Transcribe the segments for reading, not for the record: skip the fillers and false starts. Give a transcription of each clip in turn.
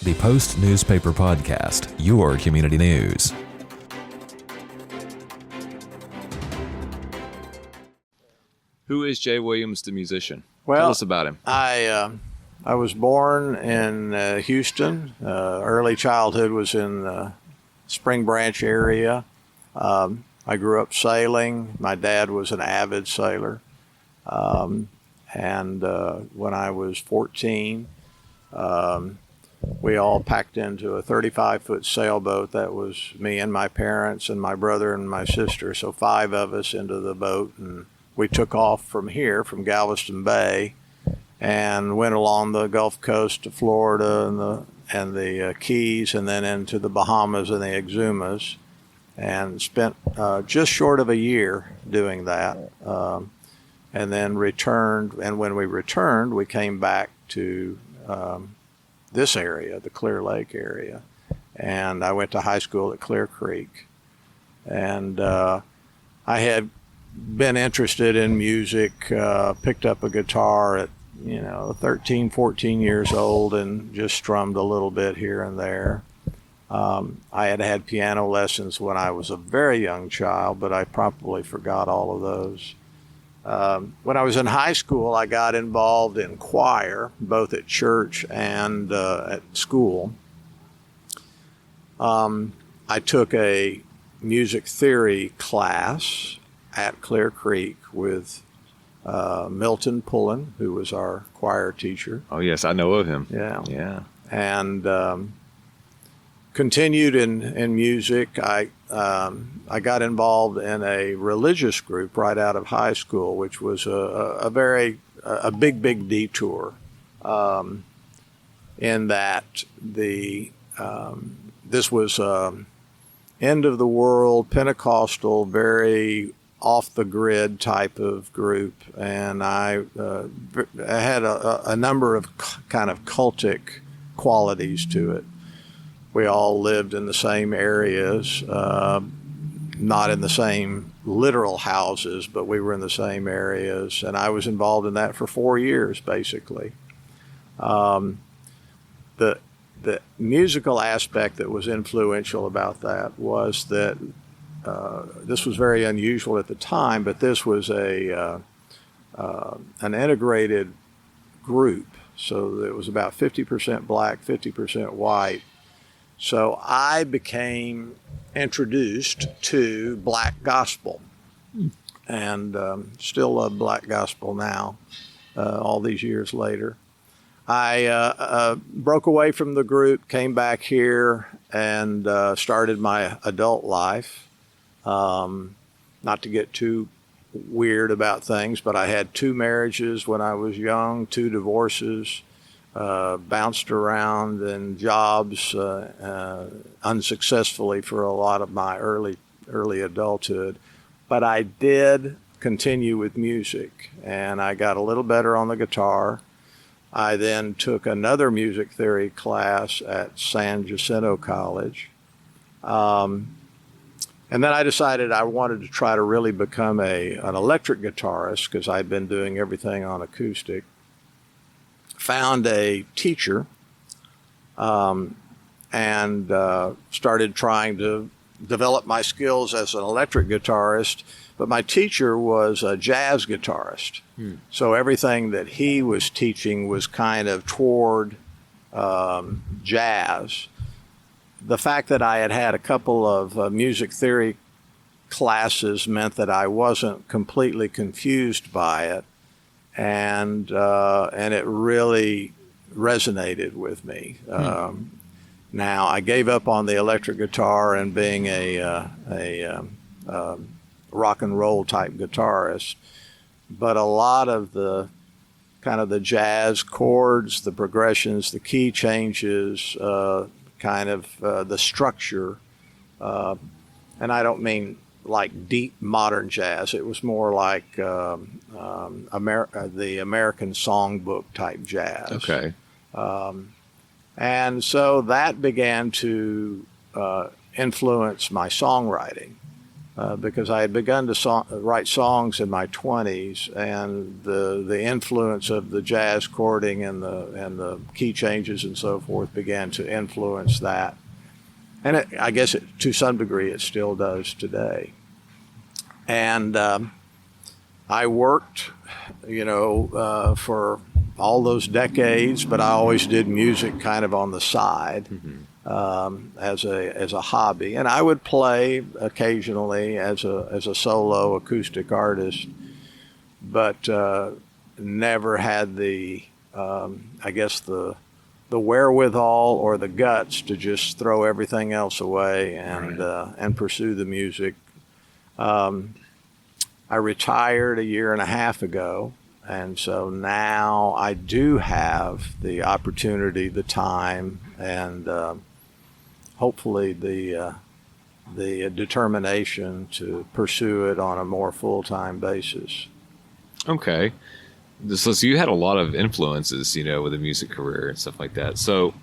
The Post Newspaper Podcast, your community news. Who is Jay Williams, the musician? Well, tell us about him. I was born in Houston. Early childhood was in the Spring Branch area. I grew up sailing. My dad was an avid sailor. And when I was 14, we all packed into a 35-foot sailboat. That was me and my parents and my brother and my sister. So 5 of us into the boat, and we took off from here, from Galveston Bay, and went along the Gulf Coast to Florida and the Keys, and then into the Bahamas and the Exumas, and spent just short of a year doing that, and then returned. And when we returned, we came back to this area, the Clear Lake area, and I went to high school at Clear Creek, and I had been interested in music, picked up a guitar at 13, 14 years old, and just strummed a little bit here and there. I had had piano lessons when I was a very young child, but I probably forgot all of those. When I was in high school, I got involved in choir, both at church and at school. I took a music theory class at Clear Creek with Milton Pullen, who was our choir teacher. Oh, yes, I know of him. Yeah. And continued in music. I got involved in a religious group right out of high school, which was a big detour, in that this was end of the world, Pentecostal, very off the grid type of group, and I had a number of kind of cultic qualities to it. We all lived in the same areas, not in the same literal houses, but we were in the same areas, and I was involved in that for 4 years, basically. The musical aspect that was influential about that was that this was very unusual at the time, but this was an integrated group, so it was about 50% black, 50% white. So I became introduced to black gospel, and still love black gospel now, all these years later. I broke away from the group, came back here, and started my adult life. Not to get too weird about things, but I had 2 marriages when I was young, 2 divorces. Bounced around in jobs unsuccessfully for a lot of my early adulthood, but I did continue with music, and I got a little better on the guitar. I then took another music theory class at San Jacinto College, and then I decided I wanted to try to really become an electric guitarist, because I'd been doing everything on acoustic. Found a teacher, and started trying to develop my skills as an electric guitarist, but my teacher was a jazz guitarist. So everything that he was teaching was kind of toward jazz. The fact that I had had a couple of music theory classes meant that I wasn't completely confused by it. And it really resonated with me. Now, I gave up on the electric guitar and being a rock and roll type guitarist, but a lot of the kind of the jazz chords, the progressions, the key changes, the structure, and I don't mean like deep modern jazz. It was more like the American songbook type jazz. Okay. And so that began to influence my songwriting. because I had begun to write songs in my 20s, and the influence of the jazz chording and the key changes and so forth began to influence that. And I guess to some degree it still does today. And I worked, for all those decades, but I always did music kind of on the side. As a hobby, and I would play occasionally as a solo acoustic artist, but never had the wherewithal or the guts to just throw everything else away and pursue the music. I retired a year and a half ago. And so now I do have the opportunity, the time, and hopefully the determination to pursue it on a more full-time basis. Okay. So you had a lot of influences, with a music career and stuff like that. So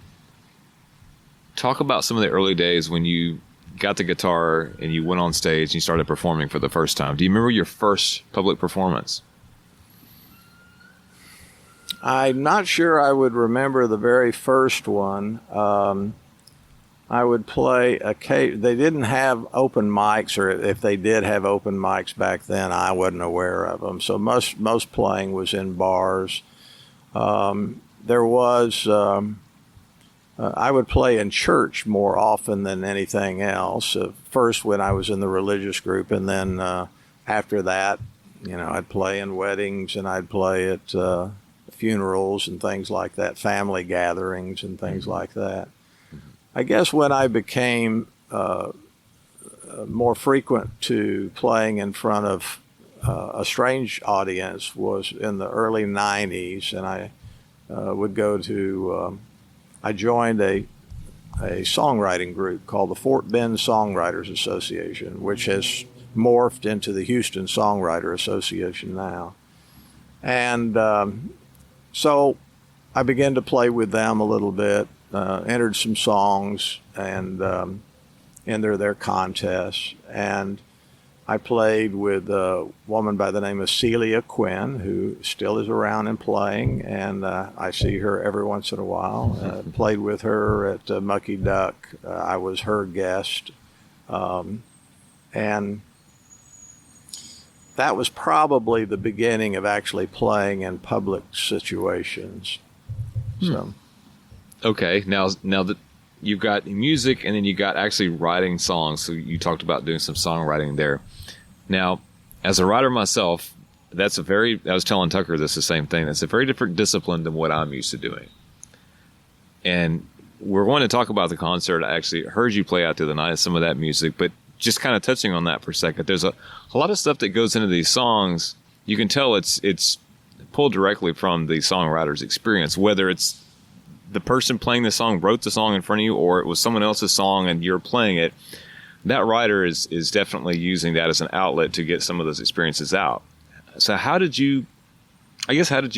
talk about some of the early days when you got the guitar and you went on stage and you started performing for the first time. Do you remember your first public performance? I'm not sure I would remember the very first one. I would play they didn't have open mics, or if they did have open mics back then, I wasn't aware of them. So most playing was in bars. There was I would play in church more often than anything else. First when I was in the religious group, and then after that, I'd play in weddings, and I'd play at funerals and things like that, family gatherings and things like that. I guess when I became more frequent to playing in front of a strange audience was in the early 90s, and I would go to, I joined a songwriting group called the Fort Bend Songwriters Association, which has morphed into the Houston Songwriter Association now. And so I began to play with them a little bit, entered some songs and entered their contests. And I played with a woman by the name of Celia Quinn, who still is around and playing, and I see her every once in a while. Played with her at Mucky Duck. I was her guest. And that was probably the beginning of actually playing in public situations. So, okay, now that you've got music and then you got actually writing songs, so you talked about doing some songwriting there. Now, as a writer myself, I was telling Tucker the same thing. That's a very different discipline than what I'm used to doing. And we're going to talk about the concert. I actually heard you play out the other night, some of that music, but just kind of touching on that for a second, there's a lot of stuff that goes into these songs. You can tell it's pulled directly from the songwriter's experience, whether it's the person playing the song wrote the song in front of you, or it was someone else's song and you're playing it. That writer is definitely using that as an outlet to get some of those experiences out. So how did you decide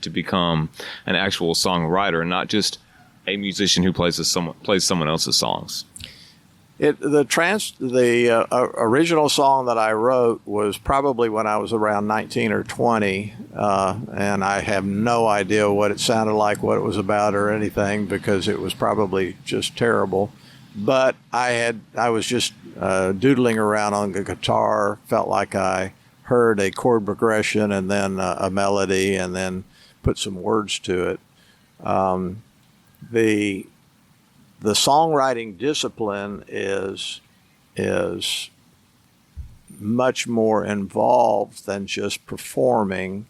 to become an actual songwriter and not just a musician who plays someone else's songs? The original song that I wrote was probably when I was around 19 or 20, and I have no idea what it sounded like, what it was about, or anything, because it was probably just terrible. But I was just doodling around on the guitar, felt like I heard a chord progression and then a melody, and then put some words to it. The songwriting discipline is much more involved than just performing,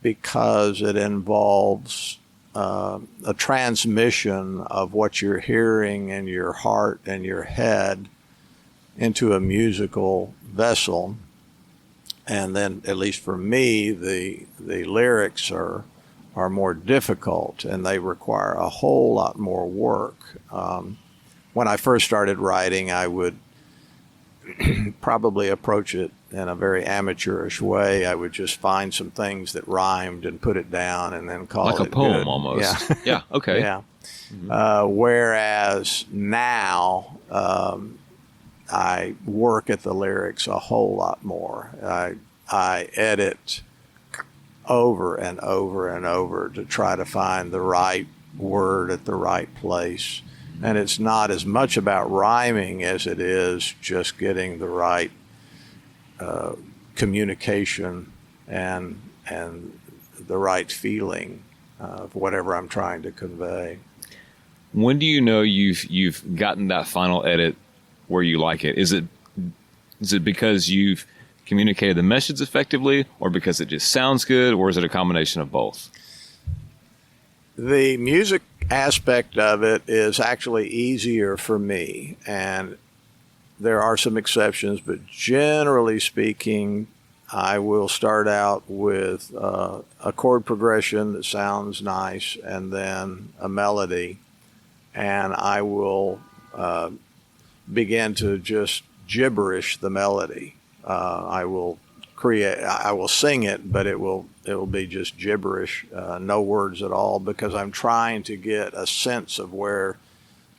because it involves a transmission of what you're hearing in your heart and your head into a musical vessel. And then, at least for me, the lyrics are more difficult, and they require a whole lot more work. When I first started writing, I would probably approach it in a very amateurish way. I would just find some things that rhymed and put it down and then call it like a poem good. almost. Yeah. Yeah. Okay. Yeah. Whereas now, I work at the lyrics a whole lot more. I edit over and over and over to try to find the right word at the right place. And it's not as much about rhyming as it is just getting the right communication and the right feeling of whatever I'm trying to convey. When do you know you've gotten that final edit where you like it? Is it because you've communicated the message effectively, or because it just sounds good, or is it a combination of both? The music aspect of it is actually easier for me, and there are some exceptions, but generally speaking, I will start out with a chord progression that sounds nice and then a melody, and I will begin to just gibberish the melody. I will sing it, but it will be just gibberish, no words at all, because I'm trying to get a sense of where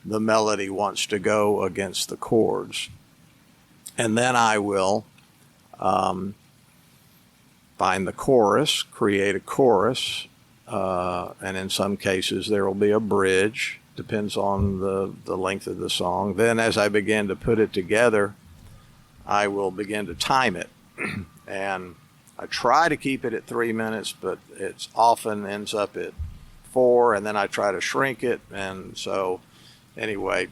the melody wants to go against the chords. And then I will find the chorus, create a chorus, and in some cases there will be a bridge, depends on the length of the song. Then as I begin to put it together, I will begin to time it. And I try to keep it at 3 minutes, but it often ends up at 4, and then I try to shrink it. And so anyway,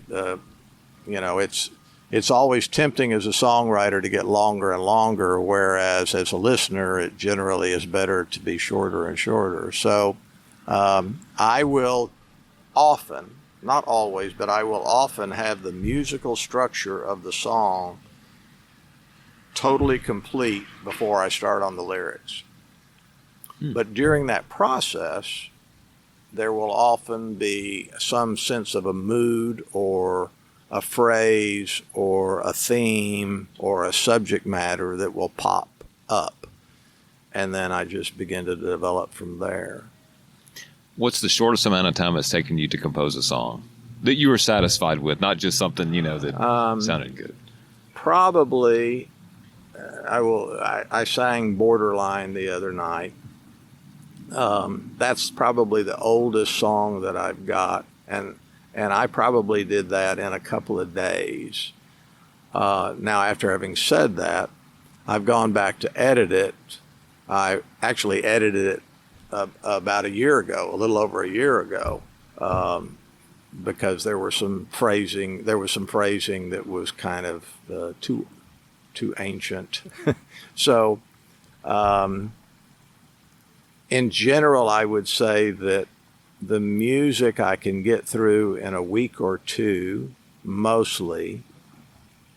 it's always tempting as a songwriter to get longer and longer, whereas as a listener, it generally is better to be shorter and shorter. So I will often, not always, but I will often have the musical structure of the song totally complete before I start on the lyrics. But during that process, there will often be some sense of a mood or a phrase or a theme or a subject matter that will pop up. And then I just begin to develop from there. What's the shortest amount of time it's taken you to compose a song that you were satisfied with, not just something, that sounded good? Probably, I sang Borderline the other night. That's probably the oldest song that I've got, and I probably did that in a couple of days. Now, after having said that, I've gone back to edit it. I actually edited it about a year ago, a little over a year ago, because there was some phrasing that was kind of too ancient. So, in general, I would say that the music I can get through in a week or two, mostly,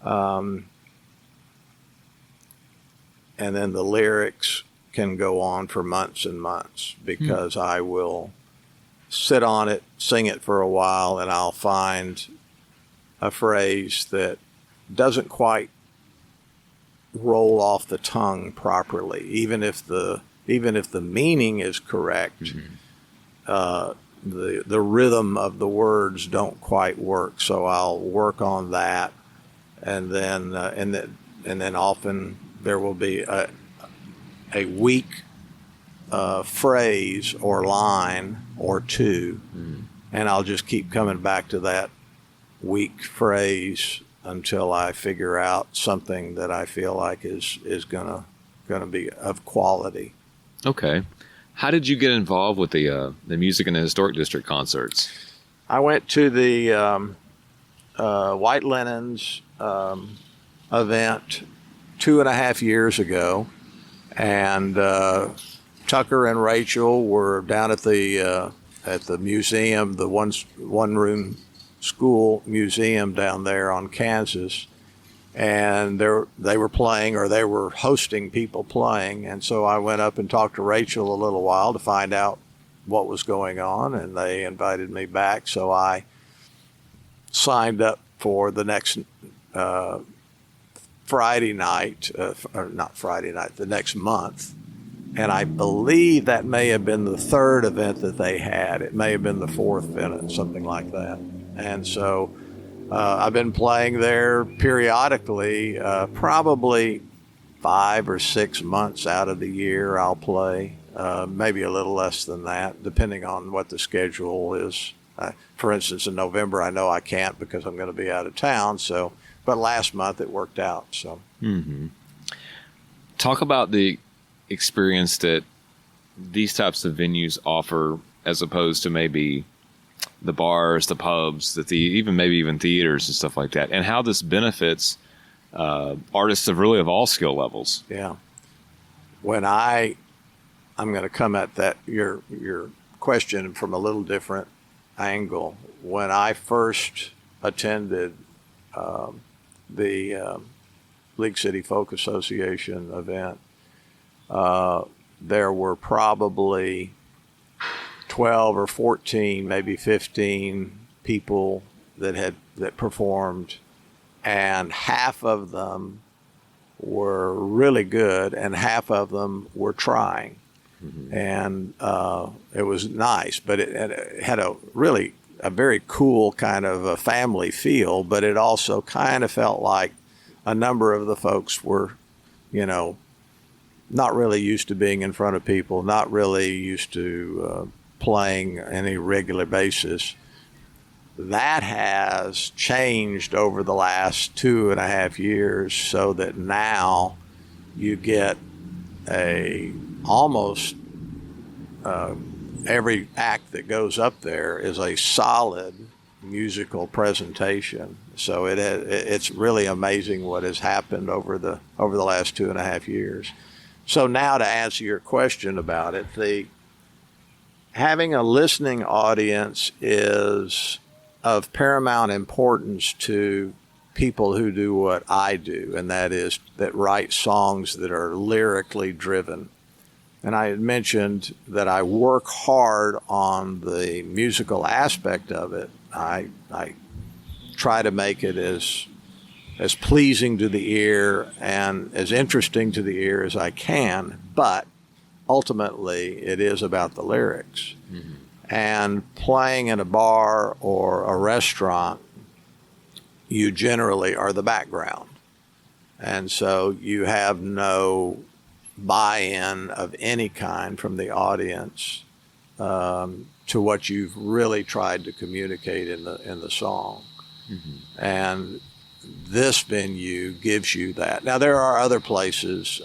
and then the lyrics can go on for months and months, because I will sit on it, sing it for a while, and I'll find a phrase that doesn't quite roll off the tongue properly, even if the meaning is correct. The rhythm of the words don't quite work, so I'll work on that, and then often there will be a weak phrase or line or two, and I'll just keep coming back to that weak phrase until I figure out something that I feel like is gonna be of quality. Okay. How did you get involved with the Music in the Historic District concerts? I went to the White Linens event 2.5 years ago, and Tucker and Rachel were down at the museum, the one-room school museum down there on Kansas, and they were playing, or they were hosting people playing, and so I went up and talked to Rachel a little while to find out what was going on, and they invited me back, so I signed up for the next Friday night, or not Friday night, the next month. And I believe that may have been the third event that they had. It may have been the fourth event, something like that. And so I've been playing there periodically, probably 5 or 6 months out of the year I'll play, maybe a little less than that, depending on what the schedule is. For instance, in November, I know I can't because I'm going to be out of town. So, but last month it worked out. So, Talk about the experience that these types of venues offer, as opposed to maybe the bars, the pubs, even theaters and stuff like that, and how this benefits artists of all skill levels. Yeah. When I'm going to come at that your question from a little different angle. When I first attended the League City Folk Association event, there were probably 12 or 14, maybe 15 people that performed, and half of them were really good and half of them were trying. And it was nice, but it had a very cool kind of a family feel, but it also kind of felt like a number of the folks were, not really used to being in front of people, not really used to playing on any regular basis. That has changed over the last 2.5 years, so that now you get almost every act that goes up there is a solid musical presentation. So it's really amazing what has happened over the last 2.5 years. So now, to answer your question about it, having a listening audience is of paramount importance to people who do what I do, and that write songs that are lyrically driven. And I had mentioned that I work hard on the musical aspect of it. I try to make it as pleasing to the ear and as interesting to the ear as I can, but ultimately it is about the lyrics. Mm-hmm. And playing in a bar or a restaurant, you generally are the background. And so you have no buy-in of any kind from the audience to what you've really tried to communicate in the song. Mm-hmm. And this venue gives you that. Now, there are other places,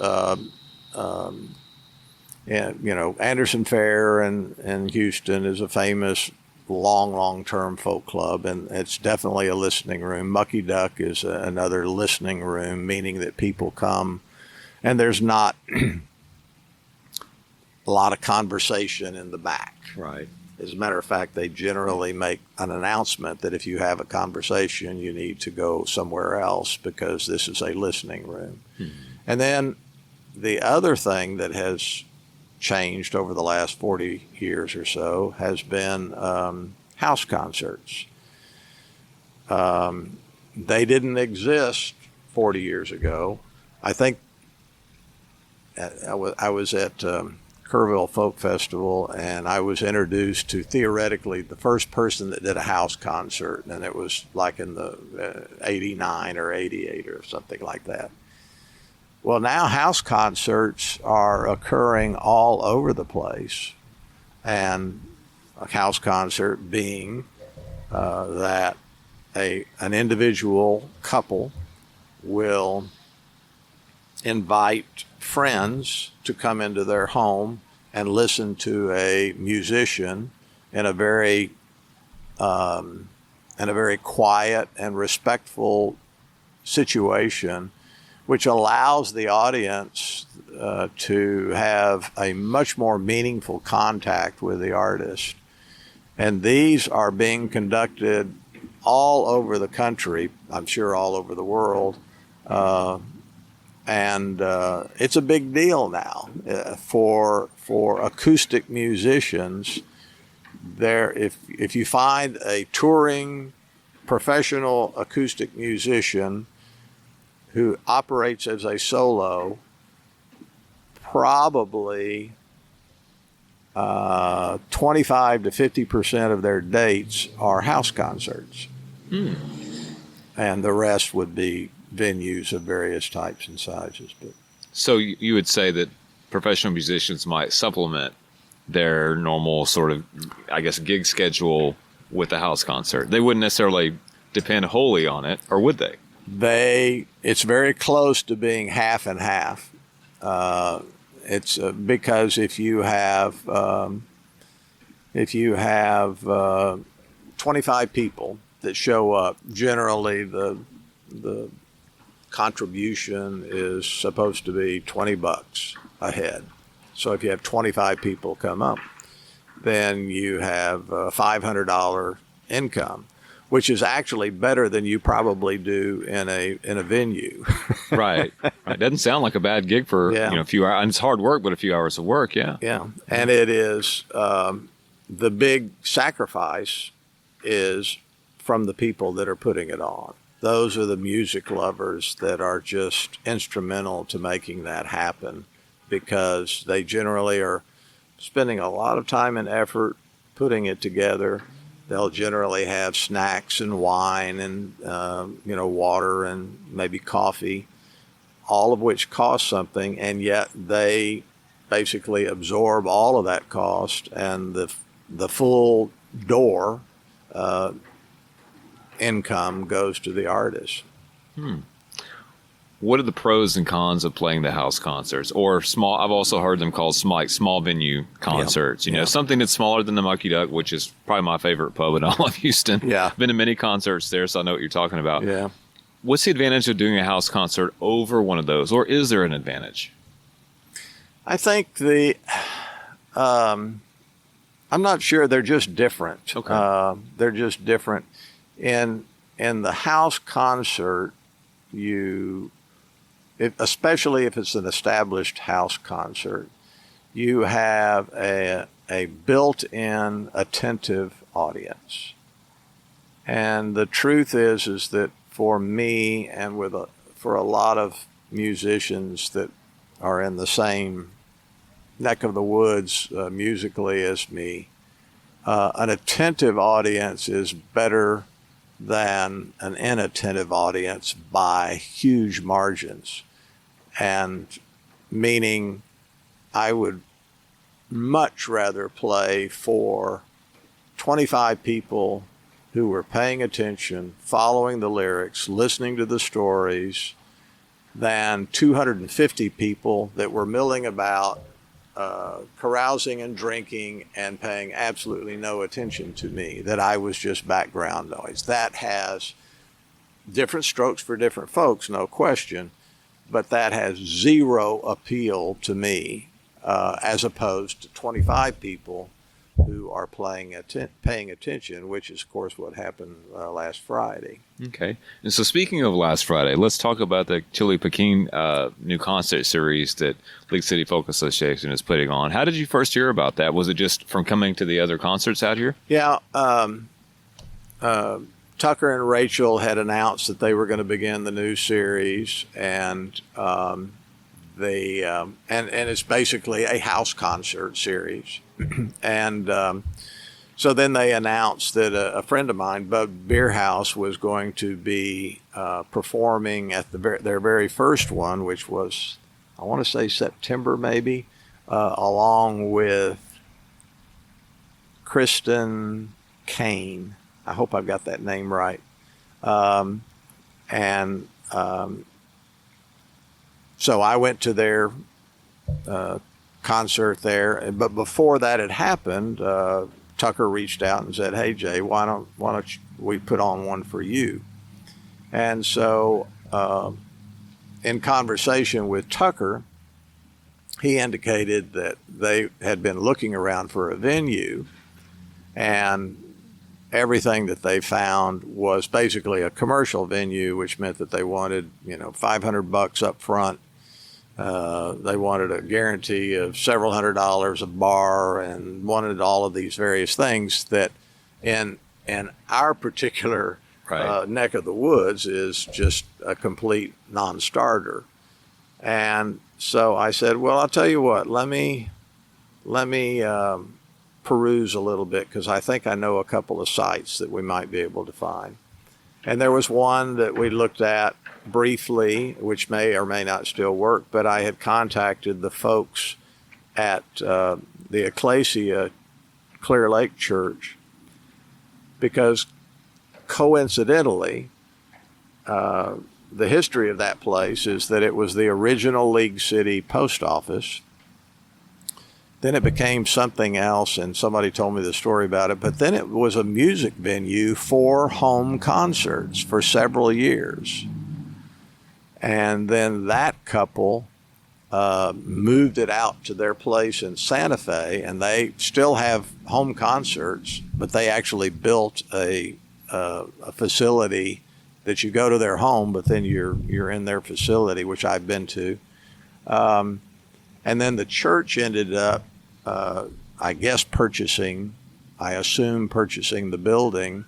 Anderson Fair in Houston is a famous long-term folk club, and it's definitely a listening room. Mucky Duck is another listening room, meaning that people come, and there's not a lot of conversation in the back. Right. As a matter of fact, they generally make an announcement that if you have a conversation, you need to go somewhere else because this is a listening room. Mm-hmm. And then the other thing that has changed over the last 40 years or so has been house concerts. They didn't exist 40 years ago. I think I was at Kerrville Folk Festival, and I was introduced to theoretically the first person that did a house concert, and it was like in the 89 or 88 or something like that. Well, now house concerts are occurring all over the place, and a house concert being that an individual couple will invite friends to come into their home and listen to a musician in a very quiet and respectful situation, which allows the audience to have a much more meaningful contact with the artist. And these are being conducted all over the country, I'm sure all over the world. And it's a big deal now for acoustic musicians. If you find a touring professional acoustic musician who operates as a solo, probably 25 to 50% of their dates are house concerts. and the rest would be venues of various types and sizes. But So you would say that professional musicians might supplement their normal sort of, I guess, gig schedule with a house concert. They wouldn't necessarily depend wholly on it, or would they? it's very close to being half and half. It's because if you have 25 people that show up, generally the contribution is supposed to be $20 a head. So if you have 25 people come up, then you have a $500 income, which is actually better than you probably do in a venue. Right. Right. Doesn't sound like a bad gig for Yeah. a few hours. And it's hard work, but a few hours of work. Yeah. Yeah, and it is the big sacrifice is from the people that are putting it on. Those are the music lovers that are just instrumental to making that happen, because they generally are spending a lot of time and effort putting it together. They'll generally have snacks and wine and water and maybe coffee, all of which cost something, and yet they basically absorb all of that cost, and the full door income goes to the artist. What are the pros and cons of playing the house concerts or small? I've also heard them called small venue concerts. Yeah. Something that's smaller than the Mucky Duck, which is probably my favorite pub in all of Houston. Yeah. Been to many concerts there, so I know what you're talking about. Yeah. What's the advantage of doing a house concert over one of those, or is there an advantage? I think I'm not sure. They're just different. Okay. They're just different. In the house concert, especially if it's an established house concert, you have a built-in attentive audience. And the truth is that for me and for a lot of musicians that are in the same neck of the woods musically as me, an attentive audience is better than an inattentive audience by huge margins. And meaning I would much rather play for 25 people who were paying attention, following the lyrics, listening to the stories, than 250 people that were milling about, carousing and drinking and paying absolutely no attention to me, that I was just background noise. That has different strokes for different folks, no question, but that has zero appeal to me, as opposed to 25 people who are paying attention, which is, of course, what happened last Friday. Okay. And so speaking of last Friday, let's talk about the Chili Pekin new concert series that League City Folk Association is putting on. How did you first hear about that? Was it just from coming to the other concerts out here? Yeah. Tucker and Rachel had announced that they were going to begin the new series, and and it's basically a house concert series. And so then they announced that a friend of mine, Bud Beerhouse, was going to be performing at their very first one, which was, I want to say September maybe, along with Kristen Kane. I hope I've got that name right. So I went to their concert there, but before that had happened, Tucker reached out and said, "Hey Jay, why don't we put on one for you?" And so, in conversation with Tucker, he indicated that they had been looking around for a venue, and everything that they found was basically a commercial venue, which meant that they wanted, $500 up front. They wanted a guarantee of several $100s a bar, and wanted all of these various things that in our particular neck of the woods is just a complete non-starter. And so I said, well, I'll tell you what, let me peruse a little bit, because I think I know a couple of sites that we might be able to find. And there was one that we looked at briefly, which may or may not still work, but I had contacted the folks at the Ecclesia Clear Lake Church because coincidentally, the history of that place is that it was the original League City post office. Then it became something else, and somebody told me the story about it, but then it was a music venue for home concerts for several years. And then that couple moved it out to their place in Santa Fe, and they still have home concerts, but they actually built a facility that you go to their home, but then you're in their facility, which I've been to. And then the church ended up, I guess, purchasing the building,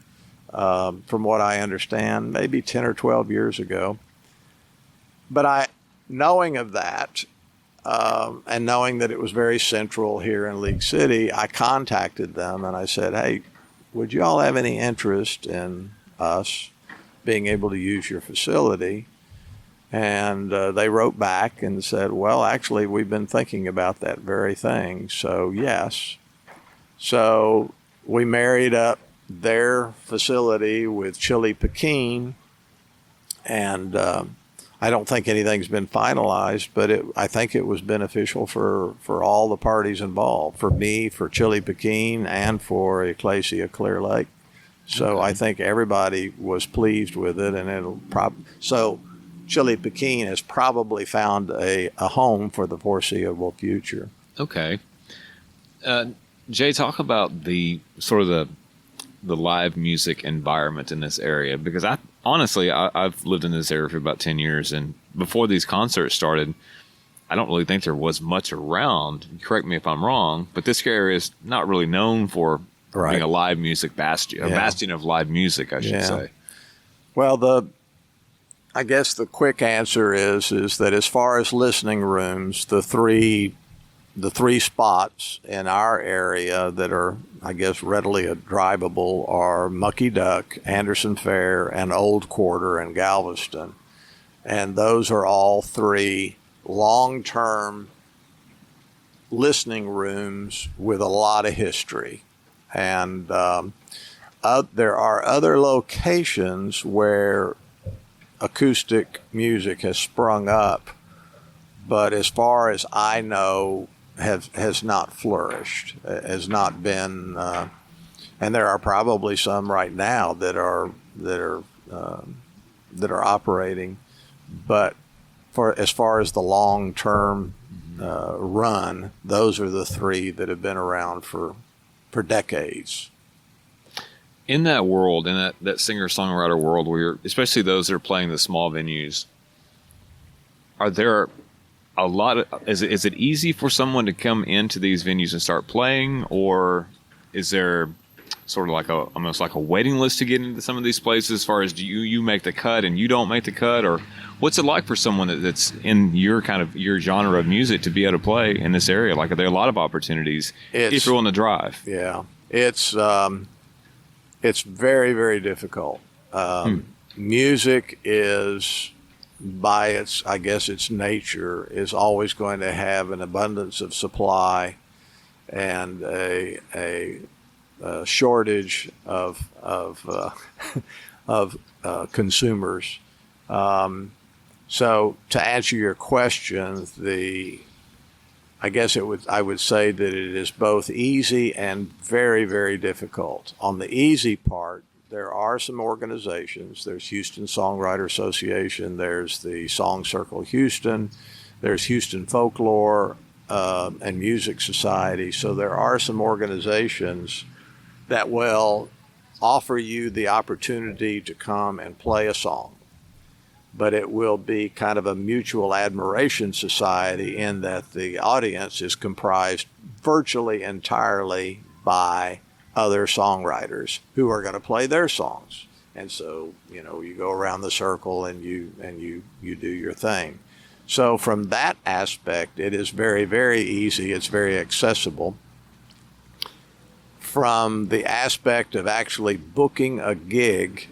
from what I understand, maybe 10 or 12 years ago. But knowing of that, and knowing that it was very central here in League City, I contacted them and I said, hey, would you all have any interest in us being able to use your facility? And they wrote back and said, well, actually, we've been thinking about that very thing. So, yes. So we married up their facility with Chili Pekin, and I don't think anything's been finalized, but I think it was beneficial for all the parties involved, for me, for Chili Pekin, and for Ecclesia Clear Lake. So I think everybody was pleased with it, and so Chili Pekin has probably found a home for the foreseeable future. Okay. Jay, talk about the sort of the live music environment in this area, because I've lived in this area for about 10 years, and before these concerts started, I don't really think there was much around. Correct me if I'm wrong, but this area is not really known for being a live music bastion, a bastion of live music, I should say. Well, I guess the quick answer is that as far as listening rooms, the three spots in our area that are, I guess, readily drivable are Mucky Duck, Anderson Fair, and Old Quarter in Galveston. And those are all three long-term listening rooms with a lot of history. And there are other locations where acoustic music has sprung up, but as far as I know, has not flourished, has not been, and there are probably some right now that are operating, but as far as the long term run, those are the three that have been around for decades. In that world, in that singer-songwriter world, where especially those that are playing the small venues, are there a lot of, is it easy for someone to come into these venues and start playing, or is there sort of like almost like a waiting list to get into some of these places, as far as do you make the cut and you don't make the cut, or what's it like for someone that's in your genre of music to be able to play in this area? Like, are there a lot of opportunities if you're on the drive? Yeah, it's very, very difficult. Music is, by its nature, is always going to have an abundance of supply and a shortage of consumers. So to answer your question, I would say that it is both easy and very, very difficult. On the easy part, there are some organizations. There's Houston Songwriter Association. There's the Song Circle Houston. There's Houston Folklore and Music Society. So there are some organizations that will offer you the opportunity to come and play a song. But it will be kind of a mutual admiration society in that the audience is comprised virtually entirely by other songwriters who are going to play their songs. And so, you go around the circle and you do your thing. So from that aspect, it is very, very easy. It's very accessible. From the aspect of actually booking a gig,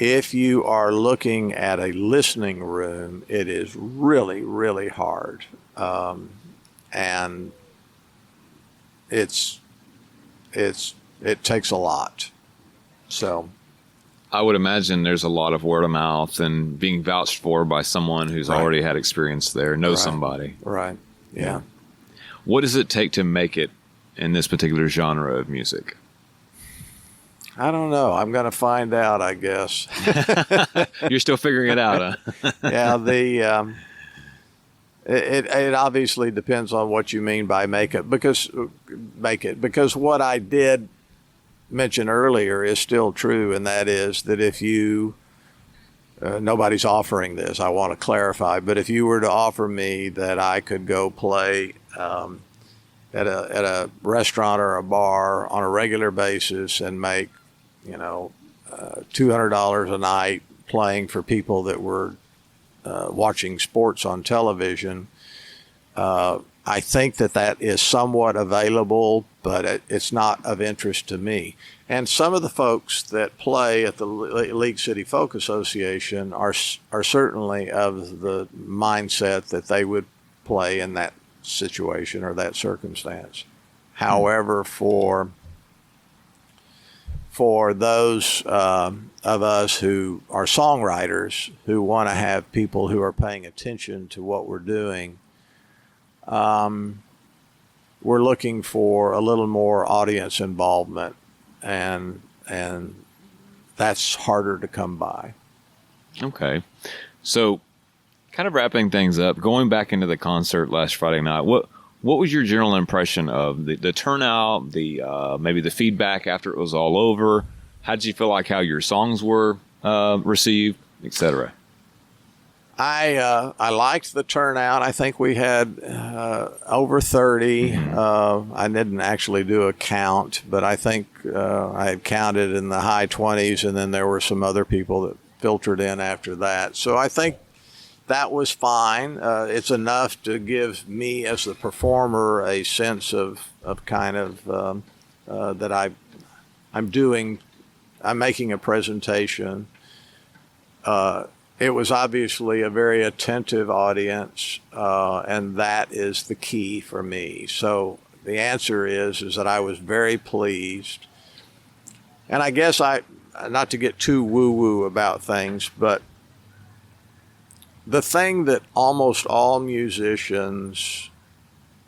if you are looking at a listening room, it is really, really hard. And it takes a lot. So I would imagine there's a lot of word of mouth and being vouched for by someone who's Right. already had experience there, knows Right. somebody. right, yeah. What does it take to make it in this particular genre of music? I don't know. I'm going to find out, I guess. You're still figuring it out, huh? Yeah, it obviously depends on what you mean by make it, because what I did mention earlier is still true, and that is that if you nobody's offering this, I want to clarify, but if you were to offer me that I could go play at a restaurant or a bar on a regular basis and make $200 a night playing for people that were watching sports on television, I think that is somewhat available, but it's not of interest to me. And some of the folks that play at the League City Folk Association are certainly of the mindset that they would play in that situation or that circumstance. However, for those of us who are songwriters who want to have people who are paying attention to what we're doing, we're looking for a little more audience involvement, and that's harder to come by. Okay. So kind of wrapping things up, going back into the concert last Friday night, what was your general impression of the turnout, maybe the feedback after it was all over? How did you feel like how your songs were received, etc.? I liked the turnout. I think we had over 30. I didn't actually do a count, but I think I had counted in the high 20s, and then there were some other people that filtered in after that. So I think that was fine. It's enough to give me as the performer a sense of kind of that I'm making a presentation. It was obviously a very attentive audience, and that is the key for me. So the answer is that I was very pleased. And I guess not to get too woo-woo about things, but the thing that almost all musicians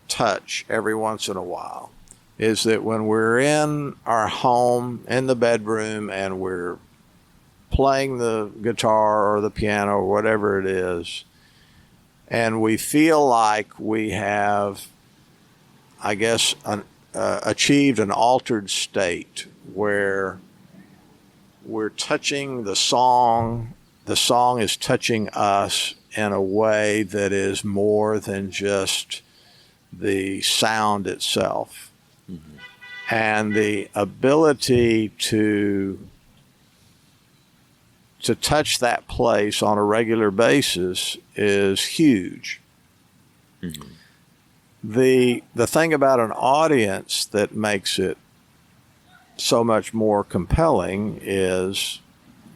touch every once in a while is that when we're in our home, in the bedroom, and we're playing the guitar or the piano or whatever it is, and we feel like we have, I guess, achieved an altered state where we're touching the song is touching us in a way that is more than just the sound itself. Mm-hmm. And the ability to touch that place on a regular basis is huge. Mm-hmm. The thing about an audience that makes it so much more compelling is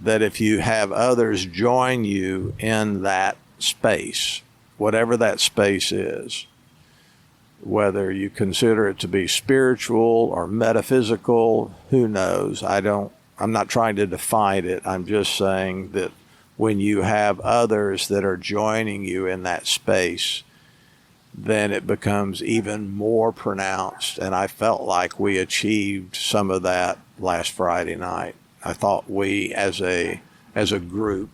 that if you have others join you in that space, whatever that space is, whether you consider it to be spiritual or metaphysical, who knows? I'm not trying to define it. I'm just saying that when you have others that are joining you in that space, then it becomes even more pronounced. And I felt like we achieved some of that last Friday night. I thought we, as a group,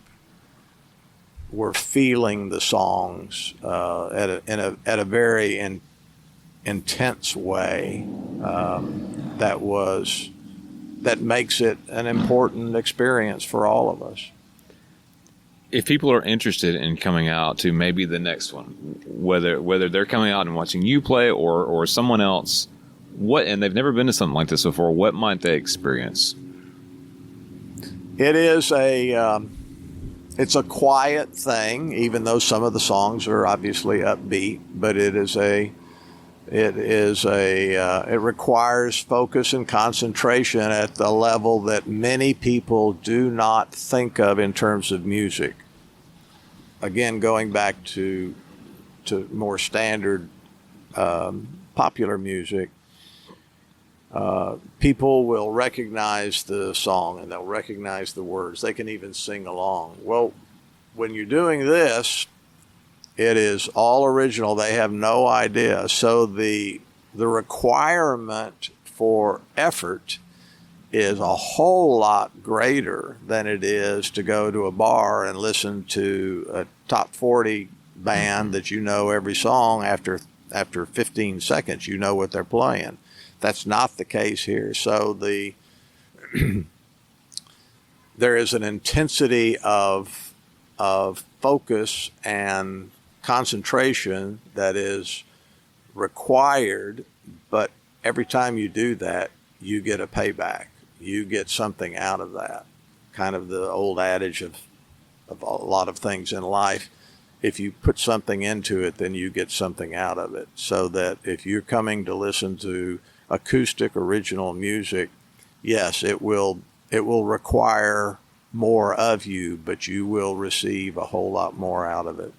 were feeling the songs at a very intense way that makes it an important experience for all of us. If people are interested in coming out to maybe the next one, whether they're coming out and watching you play or someone else, and they've never been to something like this before, what might they experience? It is it's a quiet thing, even though some of the songs are obviously upbeat, but it It requires focus and concentration at the level that many people do not think of in terms of music. Again, going back to more standard popular music, people will recognize the song and they'll recognize the words. They can even sing along. Well, when you're doing this, it is all original. They have no idea. So the requirement for effort is a whole lot greater than it is to go to a bar and listen to a top 40 band that you know every song after 15 seconds. You know what they're playing. That's not the case here. So there is an intensity of focus and concentration that is required, but every time you do that, you get a payback. You get something out of that. Kind of the old adage of a lot of things in life. If you put something into it, then you get something out of it. So that if you're coming to listen to acoustic original music, yes, it will require more of you, but you will receive a whole lot more out of it.